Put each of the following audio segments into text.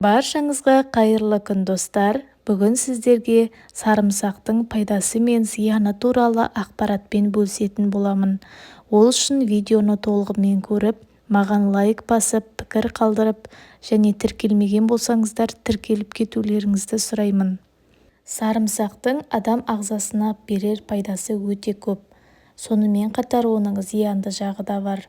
Баршаңызға қайырлы күн достар. Бүгін сіздерге сарымсақтың пайдасы мен зияны туралы ақпаратпен бөлісетін боламын. Ол үшін видеоны толығымен көріп, маған лайк басып, пікір қалдырып, және тіркелмеген болсаңыздар тіркеліп кетулеріңізді сұраймын. Сарымсақтың адам ағзасына берер пайдасы өте көп. Сонымен қатар оның зиянды жағы да бар.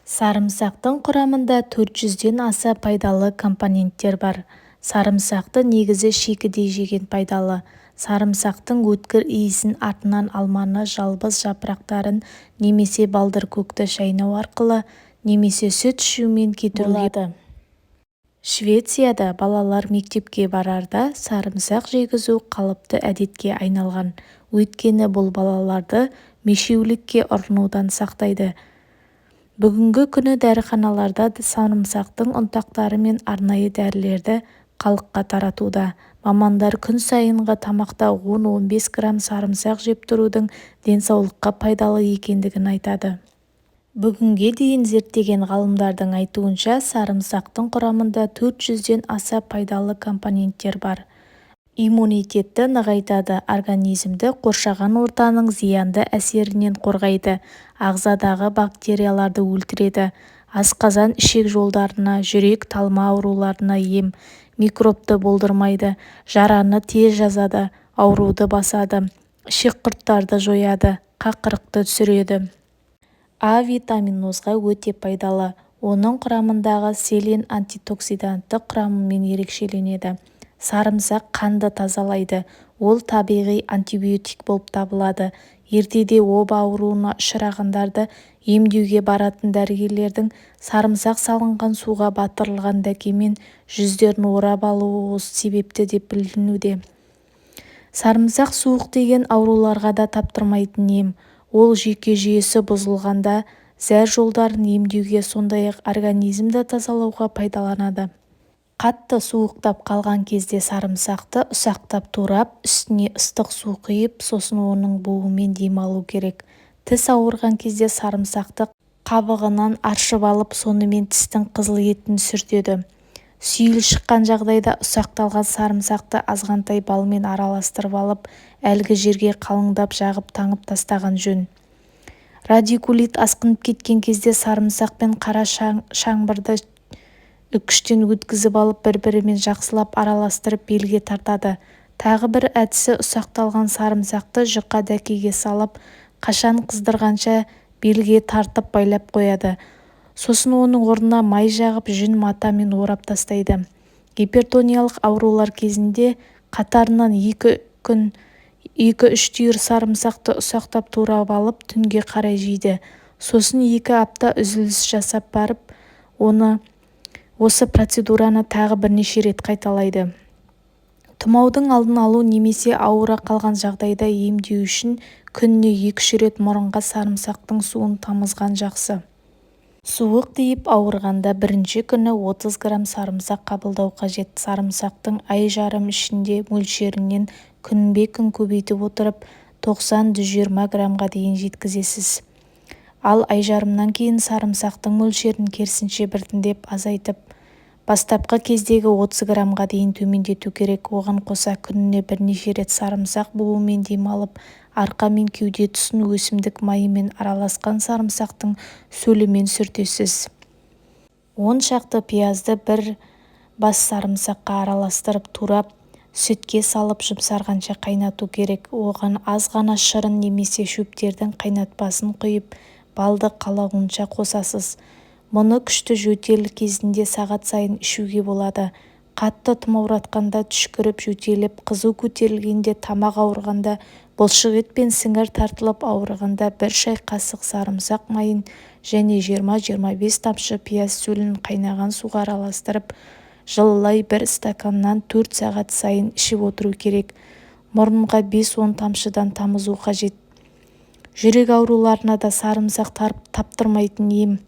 Сарымсақтың құрамында 400-ден аса пайдалы компоненттер бар. Сарымсақты негізі шикідей жеген пайдалы. Сарымсақтың өткір иісін артынан алманы жалбыз жапырақтарын немесе балдыр көкті шайнау арқылы немесе сүт ішумен кетіруге болады. Швецияда балалар мектепке барарда сарымсақ жегізу қалыпты әдетке айналған. Өйткені бұл балаларды мешеулікке ұрынудан сақтайды. Бүгінгі күні дәріханаларда сарымсақтың ұнтақтары мен арнайы дәрілерді халыққа таратуда. Мамандар күн сайынғы тамақта 10-15 грамм сарымсақ жеп тұрудың денсаулыққа пайдалы екендігін айтады. Бүгінге дейін зерттеген ғалымдардың айтуынша сарымсақтың құрамында 400-ден аса пайдалы компоненттер бар. Иммунитетті нығайтады, организмді қоршаған ортаның зиянды әсерінен қорғайды, ағзадағы бактерияларды өлтіреді, асқазан ішек жолдарына, жүрек талма ауруларына ем, микробты болдырмайды, жараны тез жазады, ауруды басады, ішек құрттарды жояды, қақырықты түсіреді. А витаминозға өте пайдалы. Оның құрамындағы селен антиоксиданттық құрамымен ерекшеленеді. Сарымсақ қанды тазалайды. Ол табиғи антибиотик болып табылады. Ертеде оба ауруына ұшырағандарды емдеуге баратын дәрігерлердің сарымсақ салынған суға батырылған дәкемен жүздерін орап алуы осы себепті деп білінуде. Сарымсақ суық деген ауруларға да таптырмайтын ем. Ол жүйке жүйесі бұзылғанда зәр жолдарын емдеуге, сондай-ақ организмді тазалауға пайдаланады. Қатты суықтап қалған кезде сарымсақты ұсақтап турап, үстіне ыстық су құйып, сосын оның буымен демалу керек. Тіс ауырған кезде сарымсақты қабығынан аршып алып, сонымен тістің қызыл етін сүртеді. Сүйіл шыққан жағдайда ұсақталған сарымсақты азғантай балмен араластырып алып, әлгі жерге қалыңдап жағып таңып тастаған жөн. Радикулит асқынып кеткен кезде сарымсақ пен қара шаңбырды үкіштен өткізіп алып, бір-бірімен жақсылап араластырып белге тартады. Тағы бір әдісі ұсақталған сарымсақты жұқа дәкеге салып, қашан қыздырғанша белге тартып байлап қояды. Сосын оның орнына май жағып, жүн матамен орап тастайды. Гипертониялық аурулар кезінде қатарынан 2 күн 2-3 түйір сарымсақты ұсақтап турап алып, түнге қарай жейді. Сосын 2 апта үзіліс жасап барып, осы процедураны тағы бірнеше рет қайталайды. Тұмаудың алдын алу немесе ауыра қалған жағдайда емдеу үшін күніне 2-3 рет мұрынға сарымсақтың суын тамызған жақсы. Суық тиіп ауырғанда бірінші күні 30 грамм сарымсақ қабылдау қажет. Сарымсақтың ай жарым ішінде мөлшерінен күнбе-күн көбейтіп отырып 90-120 граммға дейін жеткізесіз. Ал ай жарымнан кейін сарымсақтың мөлшерін керісінше біртіндеп азайтып, бастапқы кездегі 30 граммға дейін төмендету керек. Оған қоса күніне бірнеше рет сарымсақ буымен демалып, арқа мен кеуде тұсын өсімдік майымен араласқан сарымсақтың сөлімен сүртесіз. 10 шақты пиязды бір бас сарымсаққа араластырып турап, сүтке салып жұмсарғанша қайнату керек. Оған аз ғана шырын немесе шөптердің қайнатпасын құйып, балды қалауынша қосасыз. Мұны күшті жөтел кезінде сағат сайын ішуге болады. Қатты тұмауратқанда түшкіріп жөтеліп, қызу көтерілгенде, тамақ ауырғанда, бұлшық ет пен сіңір тартылып ауырғанда 1 шай қасық сарымсақ майын және 20-25 тамшы пияз сөлін қайнаған суға араластырып, жылылай 1 стаканнан 4 сағат сайын ішіп отыру керек. Мұрынға 5-10 тамшыдан тамызу қажет. Жүрек ауруларына да сарымсақ таптырмайтын ем.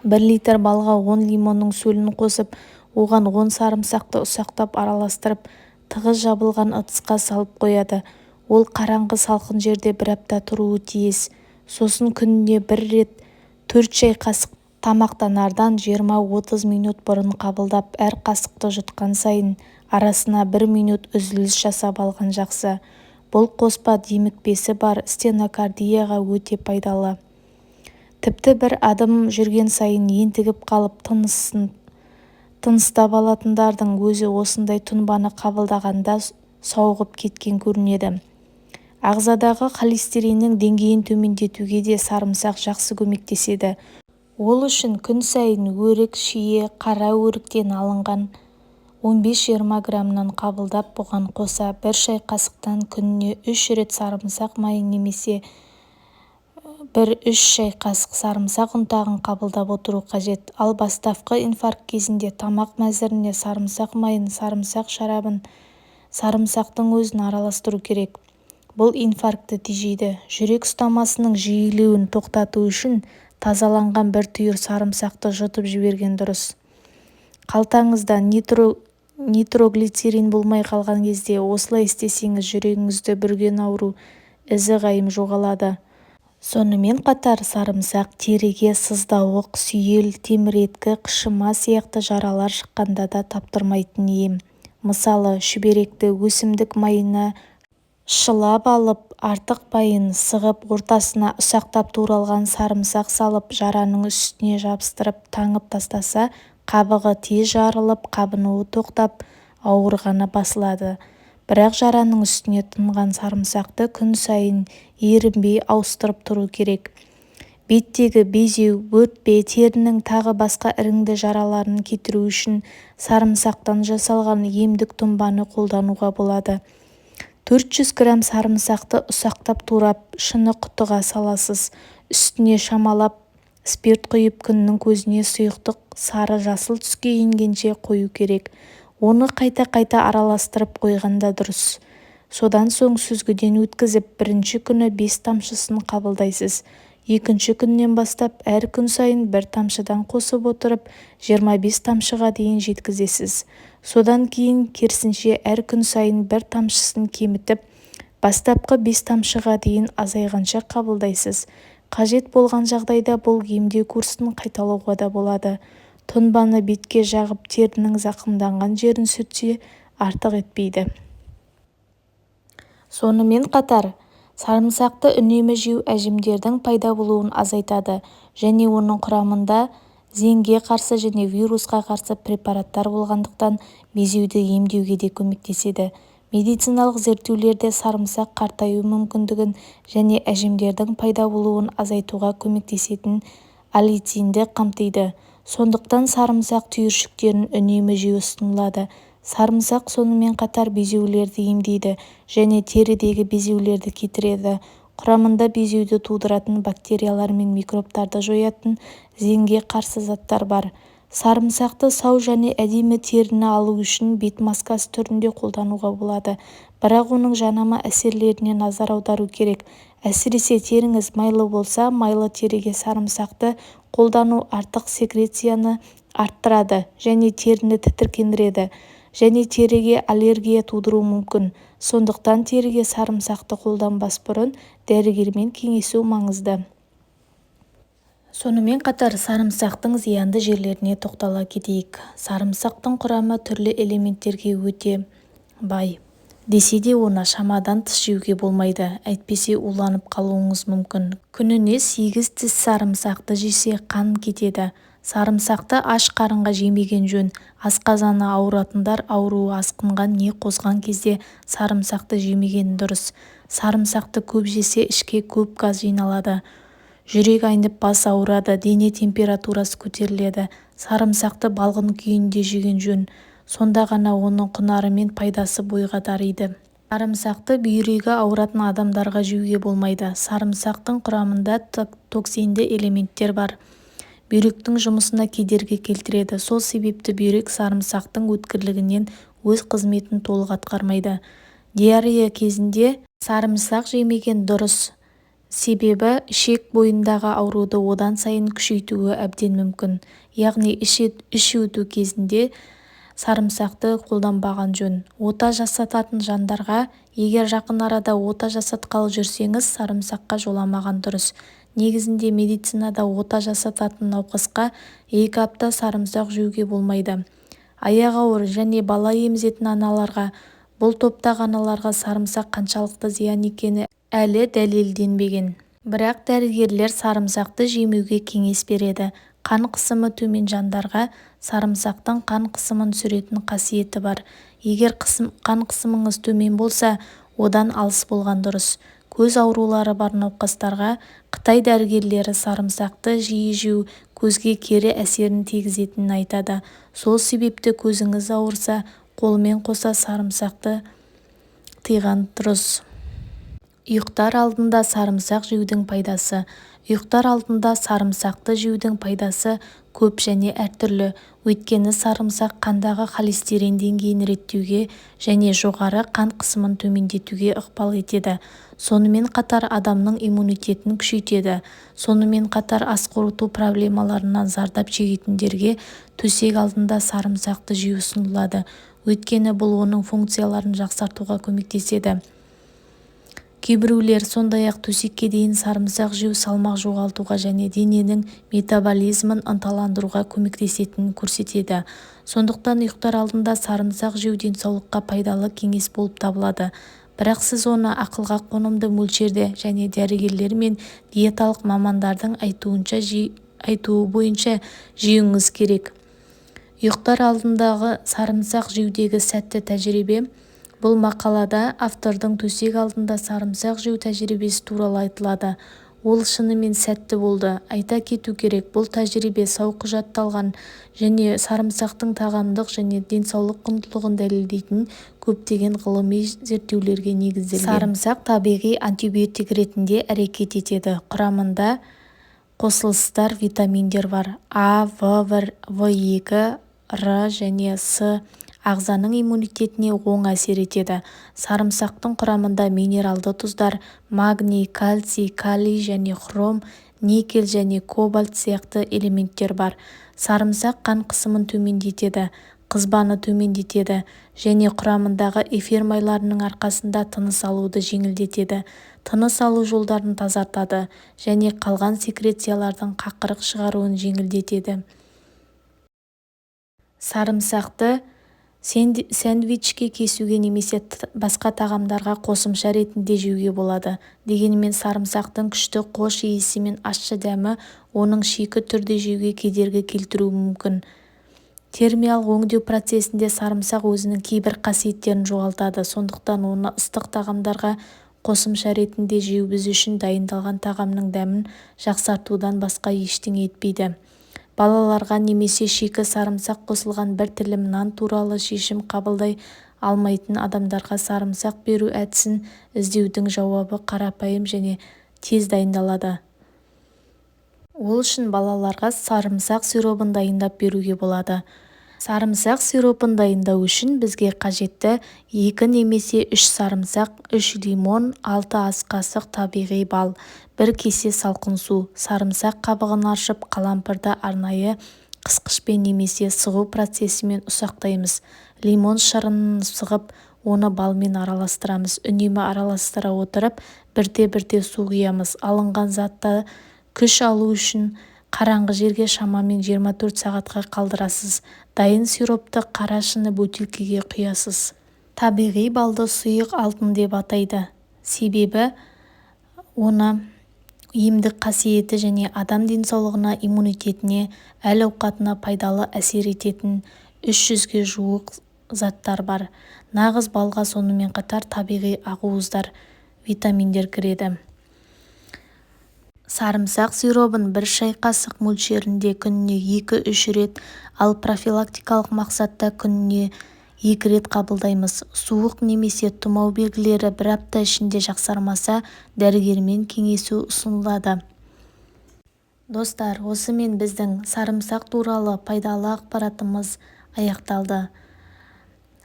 1 литр балға 10 лимонның сөлін қосып, оған 10 сарымсақты ұсақтап араластырып, тығыз жабылған ыдысқа салып қояды. Ол қараңғы салқын жерде 1 апта тұруы тиіс. Сосын күніне 1 рет 4 шай қасық тамақтанардан 20-30 минут бұрын қабылдап, әр қасықты жұтқан сайын арасына 1 минут үзіліс жасап алған жақсы. Бұл қоспа демікпесі бар стенокардияға өте пайдалы. Тіпті бір адым жүрген сайын ентігіп қалып тыныстап алатындардың өзі осындай тұнбаны қабылдағанда сауығып кеткен көрінеді. Ағзадағы холестериннің деңгейін төмендетуге де сарымсақ жақсы көмектеседі. Ол үшін күн сайын өрік, шие, қара өріктен алынған 15-20 граммнан қабылдап, бұған қоса 1 шай қасықтан күніне 3 рет сарымсақ майын немесе 1-3 шай қасық сарымсақ ұнтағын қабылдап отыру қажет. Ал бастапқы инфаркт кезінде тамақ мәзіріне сарымсақ майын, сарымсақ шарабын, сарымсақтың өзін араластыру керек. Бұл инфарктті тежейді. Жүрек ұстамасының жиілеуін тоқтату үшін тазаланған 1 түйір сарымсақты жұтып жіберген дұрыс. Қалтаңызда нитроглицерин болмай қалған кезде осылай істесеңіз жүрегіңізді бүрген ауру ізі қайым жоғалады. Сонымен қатар сарымсақ теріге сыздауық, сүйел, теміреткі, қышыма сияқты жаралар шыққанда да таптырмайтын ем. Мысалы, шүберекті өсімдік майына шылап алып, артық майын сығып, ортасына ұсақтап туралған сарымсақ салып, жараның үстіне жабыстырып таңып тастаса, қабығы тез жарылып, қабынуы тоқтап, ауырғаны басылады. Бірақ жараның үстіне тұнған сарымсақты күн сайын ерінбей ауыстырып тұру керек. Беттегі безеу, бөртпе, терінің тағы басқа іріңді жараларын кетіру үшін сарымсақтан жасалған емдік тұнбаны қолдануға болады. 400 грамм сарымсақты ұсақтап турап, шыны құтыға саласыз. Үстіне шамалап спирт құйып күннің көзіне сұйықтық сары-жасыл түске енгенше қою керек. Оны қайта-қайта араластырып қойғанда дұрыс. Содан соң сүзгіден өткізіп, бірінші күні 5 тамшысын қабылдайсыз. Екінші күннен бастап әр күн сайын 1 тамшыдан қосып отырып, 25 тамшыға дейін жеткізесіз. Содан кейін керісінше әр күн сайын 1 тамшысын кемітіп, бастапқы 5 тамшыға дейін азайғанша қабылдайсыз. Қажет болған жағдайда бұл емдеу курсын қайталауға да болады. Тұнбаны бетке жағып, терінің зақымданған жерін сүртсе артық етпейді. Сонымен қатар, сарымсақты үнемі жеу әжімдердің пайда болуын азайтады және оның құрамында зеңге қарсы және вирусқа қарсы препараттар болғандықтан безеуді емдеуге де көмектеседі. Медициналық зерттеулерде сарымсақ қартаю мүмкіндігін және әжімдердің пайда болуын азайтуға көмектесетін аллицинді қамтиды. Сондықтан сарымсақ түйіршіктерін үнемі жеу ұсынылады. Сарымсақ сонымен қатар безеулерді емдейді және терідегі безеулерді кетіреді. Құрамында безеуді тудыратын бактериялар мен микробтарды жоятын зеңге қарсы заттар бар. Сарымсақты сау және әдемі теріні алу үшін бет маскасы түрінде қолдануға болады. Бірақ оның жанама әсерлеріне назар аудару керек. Әсіресе теріңіз майлы болса, майлы теріге сарымсақты қолдану артық секрецияны арттырады және теріні тітіркендіреді және теріге аллергия тудыруы мүмкін. Сондықтан теріге сарымсақты қолданбас бұрын дәрігермен кеңесу маңызды. Сонымен қатар сарымсақтың зиянды жерлеріне тоқтала кетейік. Сарымсақтың құрамы түрлі элементтерге өте бай. Десе де оны шамадан тыс жеуге болмайды, әйтпесе уланып қалуыңыз мүмкін. Күніне 8 тіс сарымсақты жесе қан кетеді. Сарымсақты аш қарынға жемеген жөн. Асқазаны ауыратындар ауруы асқынған не қозған кезде сарымсақты жемеген дұрыс. Сарымсақты көп жесе ішке көп газ жиналады. Жүрек айнып бас ауырады, дене температурасы көтеріледі. Сарымсақты балғын күйінде жеген жөн. Сонда ғана оның құнары мен пайдасы бойға дариды. Сарымсақты бүйрегі ауыратын адамдарға жеуге болмайды. Сарымсақтың құрамында токсинді элементтер бар. Бүйректің жұмысына кедергі келтіреді. Сол себепті бүйрек сарымсақтың өткірлігінен өз қызметін толық атқармайды. Диарея кезінде сарымсақ жемеген дұрыс. Себебі ішек бойындағы ауруды одан сайын күшейтуі әбден мүмкін. Яғни іш өту кезінде сарымсақты қолданбаған жөн. Ота жасататын жандарға, егер жақын арада ота жасатқалы жүрсеңіз, сарымсаққа жоламаған дұрыс. Негізінде медицинада ота жасататын науқасқа 2 апта сарымсақ жеуге болмайды. Аяғы ауыр және бала емізетін аналарға, бұл топтағы аналарға сарымсақ қаншалықты зиян екені әлі дәлелденбеген. Бірақ дәрігерлер сарымсақты жемеуге кеңес береді. Қан қысымы төмен жандарға сарымсақтың қан қысымын түсіретін қасиеті бар. Егер қан қысымыңыз төмен болса, одан алыс болған дұрыс. Көз аурулары бар науқастарға Қытай дәрігерлері сарымсақты жиі жеу көзге кері әсерін тигізетінін айтады. Сол себепті көзіңіз ауырса, қолмен қоса сарымсақты тыйған дұрыс. Ұйықтар алдында сарымсақ жеудің пайдасы. Ұйықтар алдында сарымсақты жеудің пайдасы көп және әртүрлі. Өйткені сарымсақ қандағы холестерин деңгейін реттеуге және жоғары қан қысымын төмендетуге ықпал етеді. Сонымен қатар адамның иммунитетін күшейтеді. Сонымен қатар ас қорыту проблемаларынан зардап шегетіндерге төсек алдында сарымсақты жеу ұсынылады. Өйткені бұл оның функцияларын жақсартуға көмектеседі. Кейбіреулер сондай-ақ төсекке дейін сарымсақ жеу салмақ жоғалтуға және дененің метаболизмін ынталандыруға көмектесетінін көрсетеді. Сондықтан ұйықтар алдында сарымсақ жеу денсаулыққа пайдалы кеңес болып табылады. Бірақ сіз оны ақылға қонымды мөлшерде және дәрігерлер мен диеталық мамандардың айтуы бойынша жеуіңіз керек. Ұйықтар алдындағы сарымсақ жеудегі сәтті тәжірибе. Бұл мақалада автордың төсек алдында сарымсақ жеу тәжірибесі туралы айтылады. Ол шынымен сәтті болды. Айта кету керек, бұл тәжірибе сау құжатталған және сарымсақтың тағамдық және денсаулық құндылығын дәлелдейтін көптеген ғылыми зерттеулерге негізделген. Сарымсақ табиғи антибиотик ретінде әрекет етеді. Құрамында қосылыстар витаминдер бар. А, В1, В2, Р және С ағзаның иммунитетіне оң әсер етеді. Сарымсақтың құрамында минералды тұздар, магний, кальций, калий және хром, никель және кобальт сияқты элементтер бар. Сарымсақ қан қысымын төмендетеді, қызбаны төмендетеді және құрамындағы эфир майларының арқасында тыныс алуды жеңілдетеді. Тыныс алу жолдарын тазартады және қалған секрециялардың қақырық шығаруын жеңілдетеді. Сарымсақты сэндвичке кесуге немесе басқа тағамдарға қосымша ретінде жеуге болады. Дегенмен сарымсақтың күшті хош иісі мен ащы дәмі оның шикі түрде жеуге кедергі келтіруі мүмкін. Термиялық өңдеу процесінде сарымсақ өзінің кейбір қасиеттерін жоғалтады. Сондықтан оны ыстық тағамдарға қосымша ретінде жеу біз үшін дайындалған тағамның дәмін жақсартудан басқа ештеңе етпейді. Балаларға немесе шикі сарымсақ қосылған бір тілім нан туралы шешім қабылдай алмайтын адамдарға сарымсақ беру әдісін іздеудің жауабы қарапайым және тез дайындалады. Ол үшін балаларға сарымсақ сиропын дайындап беруге болады. Сарымсақ сиропын дайындау үшін бізге қажетті 2 немесе 3 сарымсақ, 3 лимон, 6 ас қасық табиғи бал, 1 кесе салқын су. Сарымсақ қабығын аршып, қалампырды арнайы қысқышпен немесе сығу процесімен ұсақтаймыз. Лимон шырынын сығып, оны балмен араластырамыз. Үнемі араластыра отырып, бірте-бірте су құямыз. Алынған затты күш алу үшін қараңғы жерге шамамен 24 сағатқа қалдырасыз. Дайын сиропты қара шыны бөтелкеге құясыз. Табиғи балды сұйық алтын деп атайды. Себебі оны емдік қасиеті және адам денсаулығына, иммунитетіне, әл-ауқатына пайдалы әсер ететін 300-ге жуық заттар бар. Нағыз балға сонымен қатар табиғи ақуыздар, витаминдер кіреді. Сарымсақ сиробын 1 шай қасық мөлшерінде күніне 2-3 рет, ал профилактикалық мақсатта күніне 2 рет қабылдаймыз. Суық немесе тұмау белгілері 1 апта ішінде жақсармаса, дәрігермен кеңесу ұсынылады. Достар, осымен біздің сарымсақ туралы пайдалы ақпаратымыз аяқталды.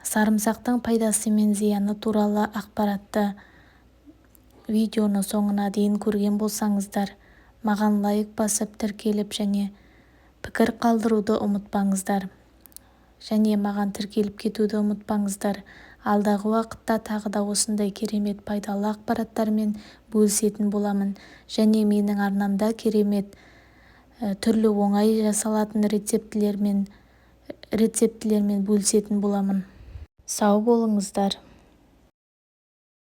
Сарымсақтың пайдасы мен зияны туралы ақпаратты видеоны соңына дейін көрген болсаңыздар, маған лайк басып тіркеліп және пікір қалдыруды ұмытпаңыздар. Және маған тіркеліп кетуді ұмытпаңыздар. алдағы уақытта тағы да осындай керемет пайдалы ақпараттармен бөлісетін боламын және менің арнамда керемет түрлі оңай жасалатын рецептілермен бөлісетін боламын. Сау болыңыздар.